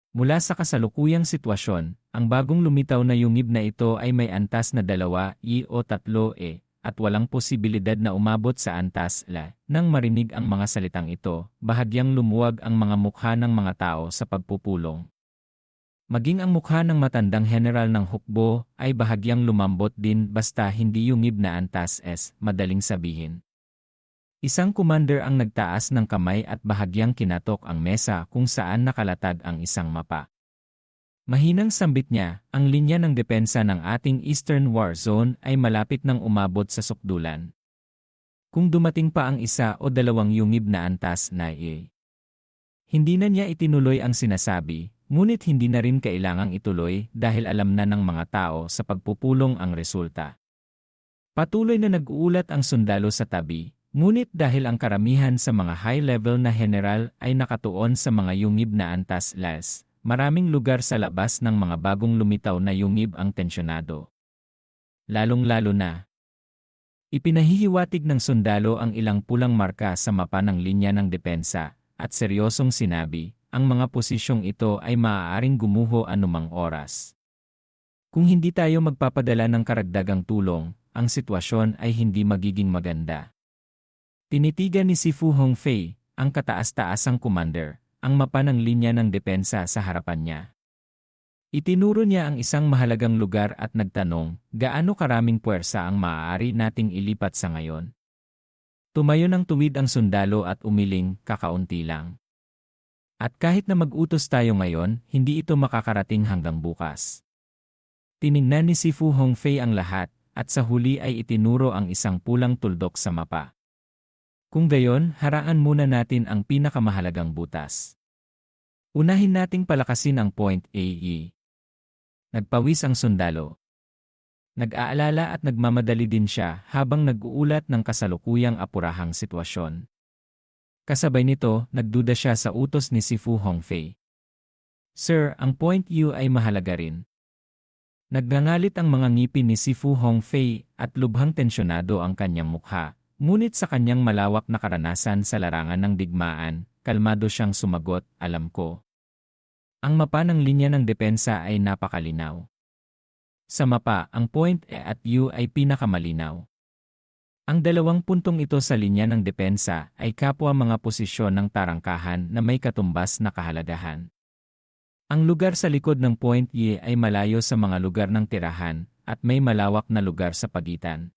Mula sa kasalukuyang sitwasyon, ang bagong lumitaw na yungib na ito ay may antas na 2 o 3 at walang posibilidad na umabot sa antas la. Nang marinig ang mga salitang ito, bahagyang lumuwag ang mga mukha ng mga tao sa pagpupulong. Maging ang mukha ng matandang general ng hukbo ay bahagyang lumambot din basta hindi yungib na antas madaling sabihin. Isang commander ang nagtaas ng kamay at bahagyang kinatok ang mesa kung saan nakalatag ang isang mapa. Mahinang sambit niya, ang linya ng depensa ng ating Eastern War Zone ay malapit nang umabot sa sukdulan. Kung dumating pa ang 1 o 2 yungib na antas na hindi na niya itinuloy ang sinasabi. Ngunit hindi na rin kailangang ituloy dahil alam na ng mga tao sa pagpupulong ang resulta. Patuloy na nag-uulat ang sundalo sa tabi, ngunit dahil ang karamihan sa mga high-level na general ay nakatuon sa mga yungib na antas maraming lugar sa labas ng mga bagong lumitaw na yungib ang tensyonado. Lalong-lalo na, ipinahihiwatig ng sundalo ang ilang pulang marka sa mapa ng linya ng depensa at seryosong sinabi, ang mga posisyong ito ay maaaring gumuho anumang oras. Kung hindi tayo magpapadala ng karagdagang tulong, ang sitwasyon ay hindi magiging maganda. Tinitigan ni Sifu Hongfei, ang kataas-taasang commander, ang mapa ng linya ng depensa sa harapan niya. Itinuro niya ang isang mahalagang lugar at nagtanong, gaano karaming puwersa ang maaari nating ilipat sa ngayon? Tumayo ng tuwid ang sundalo at umiling, kakaunti lang. At kahit na mag-utos tayo ngayon, hindi ito makakarating hanggang bukas. Tiningnan ni Sifu Hongfei ang lahat, at sa huli ay itinuro ang isang pulang tuldok sa mapa. Kung gayon, haraan muna natin ang pinakamahalagang butas. Unahin nating palakasin ang Point AE. Nagpawis ang sundalo. Nag-aalala at nagmamadali din siya habang nag-uulat ng kasalukuyang apurahang sitwasyon. Kasabay nito, nagduda siya sa utos ni Sifu Hongfei. Sir, ang Point U ay mahalaga rin. Nagngangalit ang mga ngipin ni Sifu Hongfei at lubhang tensyonado ang kanyang mukha, ngunit sa kanyang malawak na karanasan sa larangan ng digmaan, kalmado siyang sumagot, alam ko. Ang mapa ng linya ng depensa ay napakalinaw. Sa mapa, ang Point E at U ay pinakamalinaw. Ang 2 puntong ito sa linya ng depensa ay kapwa mga posisyon ng tarangkahan na may katumbas na kahalagahan. Ang lugar sa likod ng Point Y ay malayo sa mga lugar ng tirahan at may malawak na lugar sa pagitan.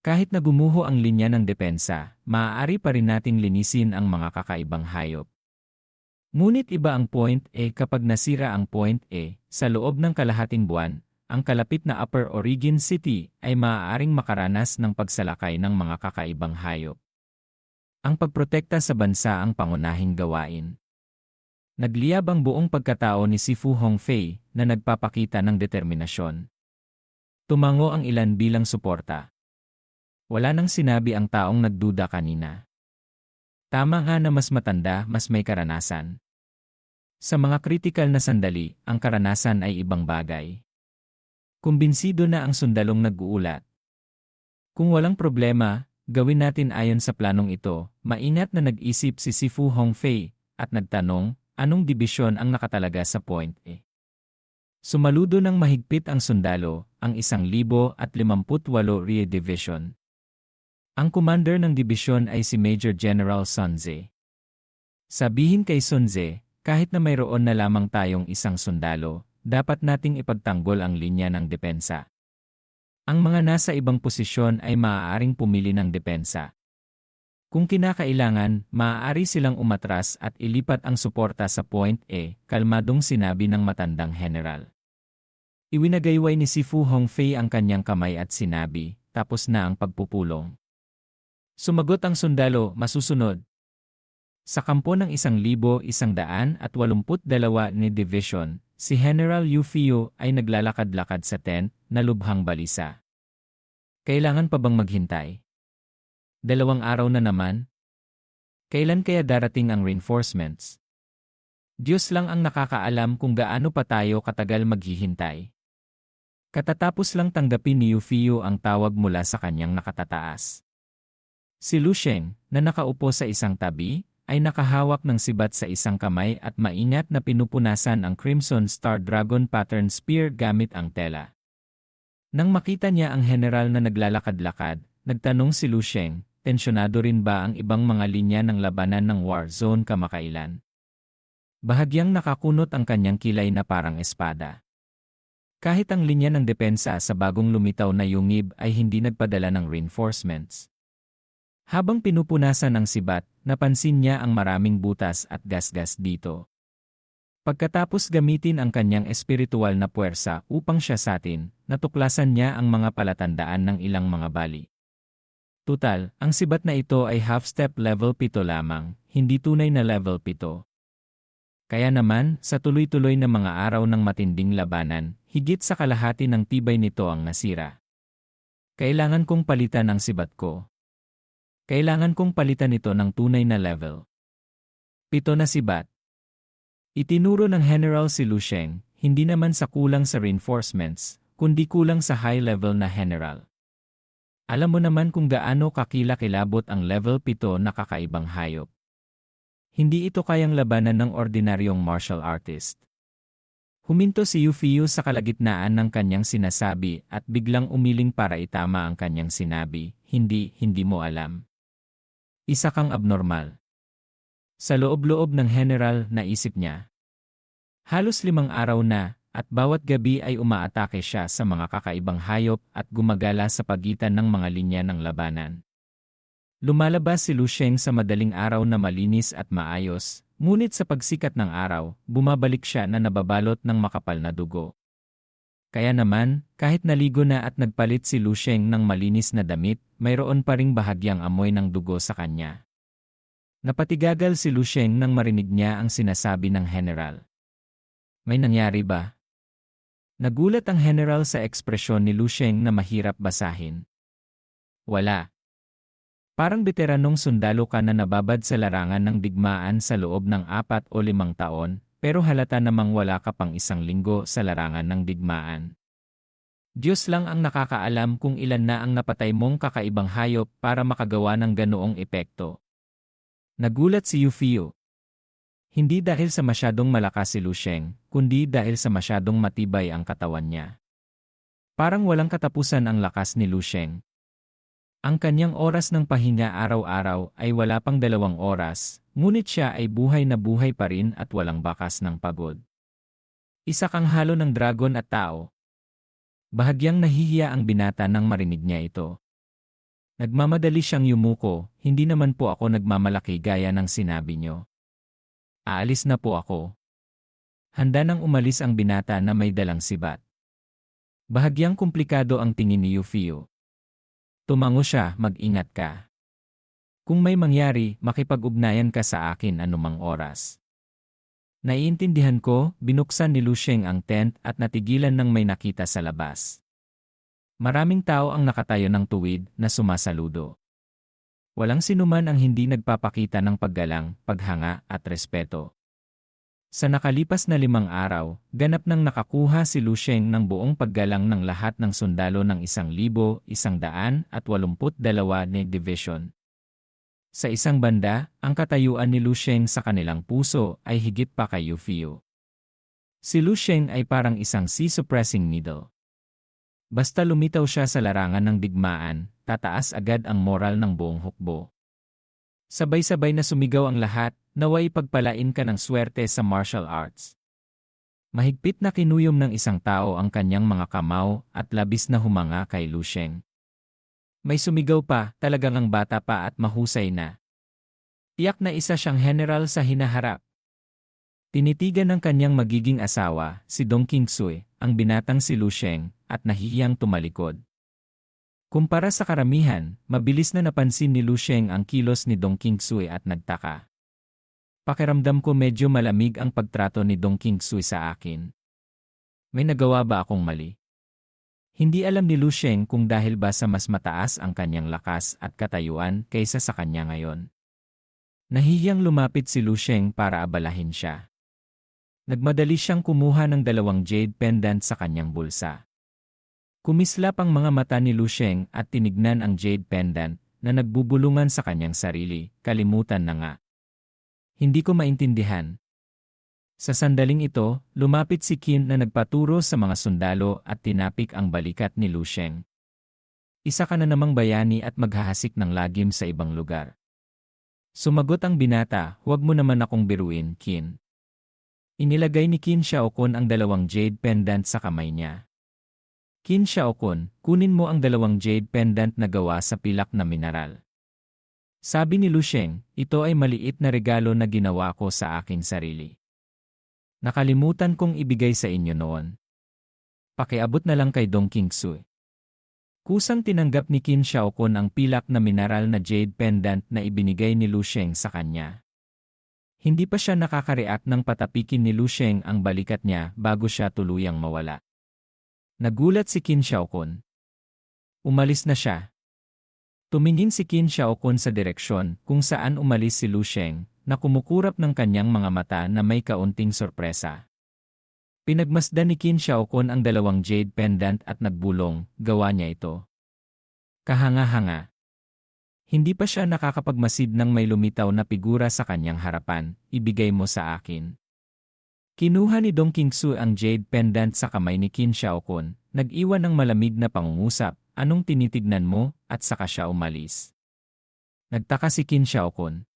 Kahit na gumuho ang linya ng depensa, maaari pa rin nating linisin ang mga kakaibang hayop. Ngunit iba ang Point E kapag nasira ang Point E sa loob ng kalahating buwan. Ang kalapit na Upper Origin City ay maaaring makaranas ng pagsalakay ng mga kakaibang hayop. Ang pagprotekta sa bansa ang pangunahing gawain. Nagliyab ang buong pagkatao ni Sifu Hongfei na nagpapakita ng determinasyon. Tumango ang ilan bilang suporta. Wala nang sinabi ang taong nagduda kanina. Tama nga na mas matanda, mas may karanasan. Sa mga kritikal na sandali, ang karanasan ay ibang bagay. Kumbinsido na ang sundalong nag-uulat. Kung walang problema, gawin natin ayon sa planong ito. Maingat na nag-isip si Sifu Hongfei at nagtanong, anong dibisyon ang nakatalaga sa Point E? Sumaludo ng mahigpit ang sundalo, ang 1,058 Rie Division. Ang commander ng dibisyon ay si Major General Sun Tze. Sabihin kay Sun Tze, kahit na mayroon na lamang tayong isang sundalo, dapat nating ipagtanggol ang linya ng depensa. Ang mga nasa ibang posisyon ay maaaring pumili ng depensa. Kung kinakailangan, maaari silang umatras at ilipat ang suporta sa Point E, kalmadong sinabi ng matandang general. Iwinagayway ni Sifu Hongfei ang kanyang kamay at sinabi, tapos na ang pagpupulong. Sumagot ang sundalo, masusunod. Sa kampo ng 1,182 ni Division, si General Yu Fio ay naglalakad-lakad sa tent na lubhang balisa. Kailangan pa bang maghintay? 2 araw na naman? Kailan kaya darating ang reinforcements? Diyos lang ang nakakaalam kung gaano pa tayo katagal maghihintay. Katatapos lang tanggapin ni Yu Fio ang tawag mula sa kanyang nakatataas. Si Lu Sheng, na nakaupo sa isang tabi, ay nakahawak ng sibat sa isang kamay at maingat na pinupunasan ang Crimson Star Dragon Pattern Spear gamit ang tela. Nang makita niya ang general na naglalakad-lakad, nagtanong si Lu Sheng, tensyonado rin ba ang ibang mga linya ng labanan ng War Zone kamakailan? Bahagyang nakakunot ang kanyang kilay na parang espada. Kahit ang linya ng depensa sa bagong lumitaw na yungib ay hindi nagpadala ng reinforcements. Habang pinupunasan ang sibat, napansin niya ang maraming butas at gasgas dito. Pagkatapos gamitin ang kanyang espiritual na puwersa upang siyasatin, natuklasan niya ang mga palatandaan ng ilang mga bali. Tutal, ang sibat na ito ay half-step level 7 lamang, hindi tunay na level 7. Kaya naman, sa tuloy-tuloy na mga araw ng matinding labanan, higit sa kalahati ng tibay nito ang nasira. Kailangan kong palitan ang sibat ko. Kailangan kong palitan ito ng tunay na level 7 na sibat. Itinuro ng General si Lu Sheng, hindi naman sa kulang sa reinforcements, kundi kulang sa high-level na general. Alam mo naman kung gaano kakilakilabot ang level 7 na kakaibang hayop. Hindi ito kayang labanan ng ordinaryong martial artist. Huminto si Yu Fiyu sa kalagitnaan ng kanyang sinasabi at biglang umiling para itama ang kanyang sinabi, hindi mo alam. Isa kang abnormal. Sa loob-loob ng general, naisip niya. Halos 5 araw na, at bawat gabi ay umaatake siya sa mga kakaibang hayop at gumagala sa pagitan ng mga linya ng labanan. Lumalabas si Lu Sheng sa madaling araw na malinis at maayos, ngunit sa pagsikat ng araw, bumabalik siya na nababalot ng makapal na dugo. Kaya naman, kahit naligo na at nagpalit si Lu Sheng ng malinis na damit, mayroon pa ring bahagyang amoy ng dugo sa kanya. Napatigagal si Lu Sheng nang marinig niya ang sinasabi ng general. May nangyari ba? Nagulat ang general sa ekspresyon ni Lu Sheng na mahirap basahin. Wala. Parang veteranong sundalo ka na nababad sa larangan ng digmaan sa loob ng 4 o 5 taon, pero halata namang wala ka pang 1 linggo sa larangan ng digmaan. Diyos lang ang nakakaalam kung ilan na ang napatay mong kakaibang hayop para makagawa ng ganoong epekto. Nagulat si Yu Fiyu. Hindi dahil sa masyadong malakas si Lu Sheng, kundi dahil sa masyadong matibay ang katawan niya. Parang walang katapusan ang lakas ni Lu Sheng. Ang kanyang oras ng pahinga araw-araw ay wala pang 2 oras, ngunit siya ay buhay na buhay pa rin at walang bakas ng pagod. Isa kang halo ng dragon at tao. Bahagyang nahihiya ang binata nang marinig niya ito. Nagmamadali siyang yumuko, hindi naman po ako nagmamalaki gaya ng sinabi niyo. Aalis na po ako. Handa nang umalis ang binata na may dalang sibat. Bahagyang komplikado ang tingin ni Yu Fiyu. Tumango siya, mag-ingat ka. Kung may mangyari, makipag-ugnayan ka sa akin anumang oras. Naiintindihan ko, binuksan ni Lu Sheng ang tent at natigilan ng may nakita sa labas. Maraming tao ang nakatayo ng tuwid na sumasaludo. Walang sinuman ang hindi nagpapakita ng paggalang, paghanga at respeto. Sa nakalipas na 5 araw, ganap nang nakakuha si Lu Sheng ng buong paggalang ng lahat ng sundalo ng 1,182 ni Division. Sa isang banda, ang katayuan ni Lu Sheng sa kanilang puso ay higit pa kay Yu Fiyu. Si Lu Sheng ay parang isang sea-suppressing needle. Basta lumitaw siya sa larangan ng digmaan, tataas agad ang moral ng buong hukbo. Sabay-sabay na sumigaw ang lahat, naway pagpalain ka ng swerte sa martial arts. Mahigpit na kinuyom ng isang tao ang kanyang mga kamao at labis na humanga kay Lu Sheng. May sumigaw pa, talagang ang bata pa at mahusay na. Tiyak na isa siyang general sa hinaharap. Tinitigan ng kanyang magiging asawa, si Dong Qingsui, ang binatang si Lu Sheng, at nahihiyang tumalikod. Kumpara sa karamihan, mabilis na napansin ni Lu Sheng ang kilos ni Dong Qingsui at nagtaka. Pakiramdam ko medyo malamig ang pagtrato ni Dong Qingsui sa akin. May nagawa ba akong mali? Hindi alam ni Lu Sheng kung dahil ba sa mas mataas ang kanyang lakas at katayuan kaysa sa kanya ngayon. Nahihiyang lumapit si Lu Sheng para abalahin siya. Nagmadali siyang kumuha ng 2 jade pendant sa kanyang bulsa. Kumislap ang mga mata ni Lu Sheng at tinignan ang jade pendant na nagbubulungan sa kanyang sarili, kalimutan na nga. Hindi ko maintindihan. Sa sandaling ito, lumapit si Qin na nagpaturo sa mga sundalo at tinapik ang balikat ni Lu Sheng. Isa ka na namang bayani at maghahasik ng lagim sa ibang lugar. Sumagot ang binata, huwag mo naman akong biruin, Qin. Inilagay ni Qin Xiaokun ang 2 jade pendant sa kamay niya. Qin Xiaokun, kunin mo ang 2 jade pendant na gawa sa pilak na mineral. Sabi ni Lu Sheng, ito ay maliit na regalo na ginawa ko sa aking sarili. Nakalimutan kong ibigay sa inyo noon. Pakiabot na lang kay Dong Qingsu. Kusang tinanggap ni Qin Xiaokun ang pilak na mineral na jade pendant na ibinigay ni Lu Sheng sa kanya. Hindi pa siya nakakareact nang patapikin ni Lu Sheng ang balikat niya bago siya tuluyang mawala. Nagulat si Qin Xiaokun. Umalis na siya. Tumingin si Qin Xiaokun sa direksyon kung saan umalis si Lu Sheng na kumukurap ng kanyang mga mata na may kaunting sorpresa. Pinagmasdan ni Qin Xiaokun ang 2 jade pendant at nagbulong, gawa niya ito. Kahanga-hanga. Hindi pa siya nakakapagmasid ng may lumitaw na figura sa kanyang harapan, ibigay mo sa akin. Kinuha ni Dong Qingsu ang jade pendant sa kamay ni Qin Xiaokun, nag-iwan ng malamig na pangungusap, anong tinitignan mo, at saka siya umalis. Nagtaka si Qin Xiaokun.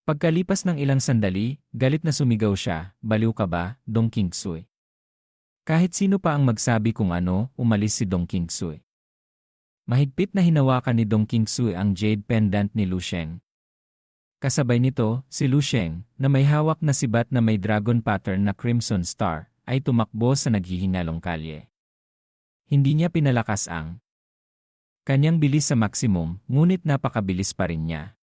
Pagkalipas ng ilang sandali, galit na sumigaw siya, baliw ka ba, Dong Qingsu? Kahit sino pa ang magsabi kung ano, umalis si Dong Qingsu. Mahigpit na hinawakan ni Dong Qingsu ang jade pendant ni Lu Sheng. Kasabay nito, si Lu Sheng, na may hawak na sibat na may dragon pattern na Crimson Star, ay tumakbo sa naghihingalong kalye. Hindi niya pinalakas ang kanyang bilis sa maksimum, ngunit napakabilis pa rin niya.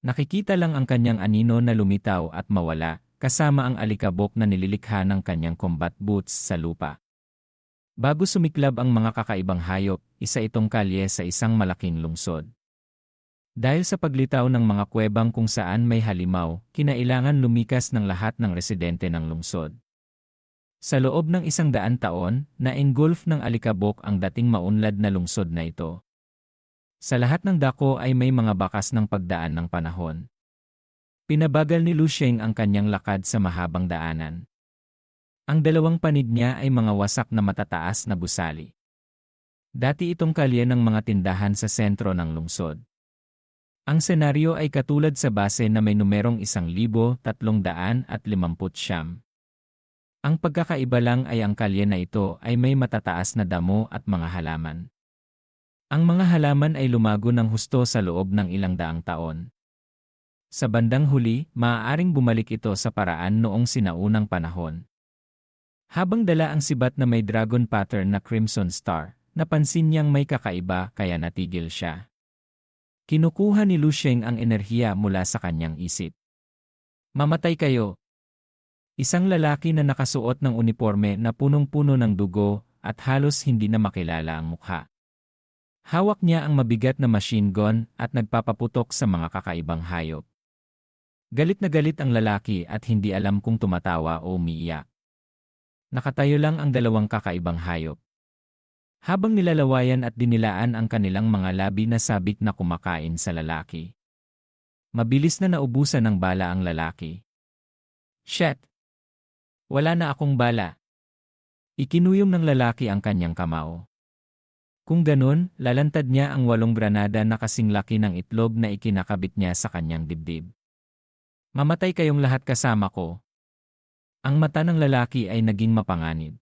Nakikita lang ang kanyang anino na lumitaw at mawala, kasama ang alikabok na nililikha ng kanyang combat boots sa lupa. Bago sumiklab ang mga kakaibang hayop, isa itong kalye sa isang malaking lungsod. Dahil sa paglitaw ng mga kuwebang kung saan may halimaw, kinailangan lumikas ng lahat ng residente ng lungsod. Sa loob ng 100 taon, na-engulf ng alikabok ang dating maunlad na lungsod na ito. Sa lahat ng dako ay may mga bakas ng pagdaan ng panahon. Pinabagal ni Lu Sheng ang kanyang lakad sa mahabang daanan. Ang 2 panig niya ay mga wasak na matataas na gusali. Dati itong kalye ng mga tindahan sa sentro ng lungsod. Ang senaryo ay katulad sa base na may numerong 1,350. Ang pagkakaiba lang ay ang kalye na ito ay may matataas na damo at mga halaman. Ang mga halaman ay lumago ng husto sa loob ng ilang daang taon. Sa bandang huli, maaaring bumalik ito sa paraan noong sinaunang panahon. Habang dala ang sibat na may dragon pattern na Crimson Star, napansin niyang may kakaiba kaya natigil siya. Kinukuha ni Lu Sheng ang enerhiya mula sa kanyang isip. Mamatay kayo! Isang lalaki na nakasuot ng uniforme na punong-puno ng dugo at halos hindi na makilala ang mukha. Hawak niya ang mabigat na machine gun at nagpapaputok sa mga kakaibang hayop. Galit na galit ang lalaki at hindi alam kung tumatawa o umiiyak. Nakatayo lang ang 2 kakaibang hayop. Habang nilalawayan at dinilaan ang kanilang mga labi na sabik na kumakain sa lalaki. Mabilis na naubusan ng bala ang lalaki. Shit! Wala na akong bala. Ikinuyom ng lalaki ang kanyang kamao. Kung ganun, lalantad niya ang 8 granada na kasing laki ng itlog na ikinakabit niya sa kanyang dibdib. Mamatay kayong lahat kasama ko. Ang mata ng lalaki ay naging mapanganib.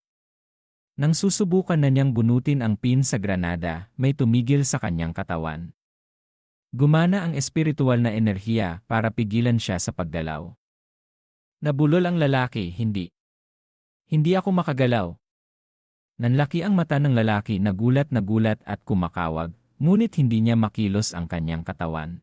Nang susubukan na niyang bunutin ang pin sa granada, may tumigil sa kanyang katawan. Gumana ang espiritual na enerhiya para pigilan siya sa pagdalaw. Nabulol ang lalaki, hindi. Hindi ako makagalaw. Nanlaki ang mata ng lalaki na gulat at kumakawag, ngunit hindi niya makilos ang kanyang katawan.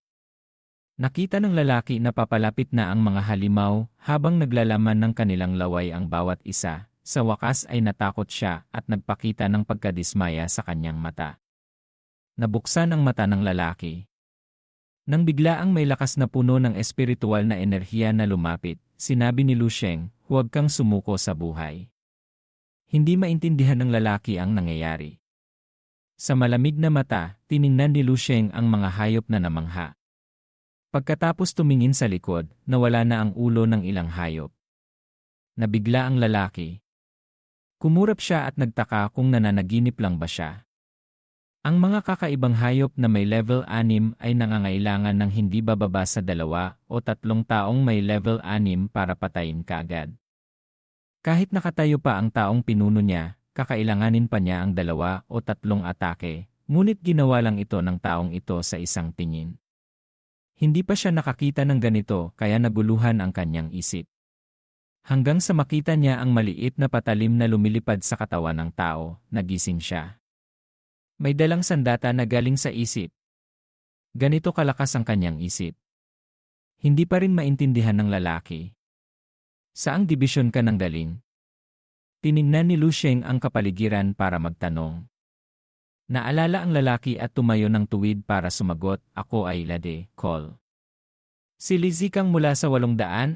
Nakita ng lalaki na papalapit na ang mga halimaw habang naglalaman ng kanilang laway ang bawat isa. Sa wakas ay natakot siya at nagpakita ng pagkadismaya sa kanyang mata. Nabuksan ang mata ng lalaki. Nang biglaang may lakas na puno ng espiritual na enerhiya na lumapit, sinabi ni Lu Sheng, huwag kang sumuko sa buhay. Hindi maintindihan ng lalaki ang nangyayari. Sa malamig na mata, tiningnan ni Lu Sheng ang mga hayop na namangha. Pagkatapos tumingin sa likod, nawala na ang ulo ng ilang hayop. Nabigla ang lalaki. Kumurap siya at nagtaka kung nananaginip lang ba siya. Ang mga kakaibang hayop na may level 6 ay nangangailangan ng hindi bababa sa 2 o 3 taong may level 6 para patayin kaagad. Kahit nakatayo pa ang taong pinuno niya, kakailanganin pa niya ang 2 o 3 atake, ngunit ginawa lang ito ng taong ito sa isang tingin. Hindi pa siya nakakita ng ganito kaya naguluhan ang kanyang isip. Hanggang sa makita niya ang maliit na patalim na lumilipad sa katawan ng tao, nagising siya. May dalang sandata na galing sa isip. Ganito kalakas ang kanyang isip. Hindi pa rin maintindihan ng lalaki. Saang dibisyon ka nang galing? Tiningnan ni Lu Sheng ang kapaligiran para magtanong. Naalala ang lalaki at tumayo ng tuwid para sumagot, ako ay Lade, Call. Silizikang mula sa 835